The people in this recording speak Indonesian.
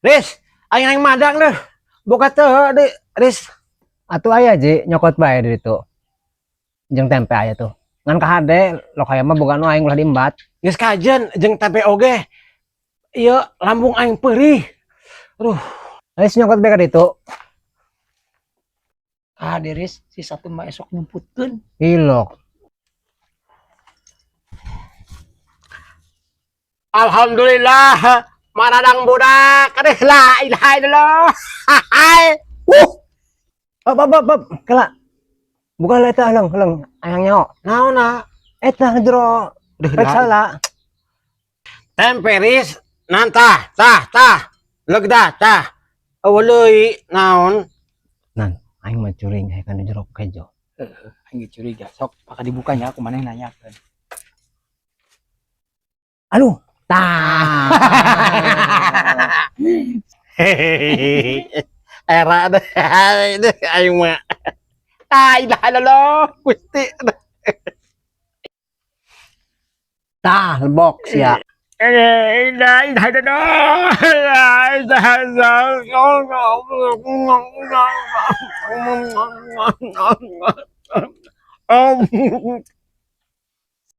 Riz, aing madang deh. Boga teh deh, Riz. Atuh aya ji nyokot bae di ditu. Jeung tempe aya tuh. Ngan ka hade lo kaya mah boga nu aing ulah diembat. Geus kajen jeung tempe oge. Ieu lambung aing perih. Aduh, Ais nyokot bae ka ditu. Deris si satu mah esok nyumputkeun. Ilok. alhamdulillah. Maradang budak. Aduh, la ilaha illallah. Hai. Bab, kala. Buka lah eta heuleng ayang nyaho. Naonna? Eta jero rek sala. Tempe Riz. Nantah, tah. Legda, tah. Awaleuy naon? Nan, aing mah curing he kana jero kejo. Aing curiga. Sok paka dibukanya aku maneh nanyakeun. Aduh, tah. Era deh, aing mah. La ilaha illallah, Gusti. Tah lebok sia. La ilaha illallah.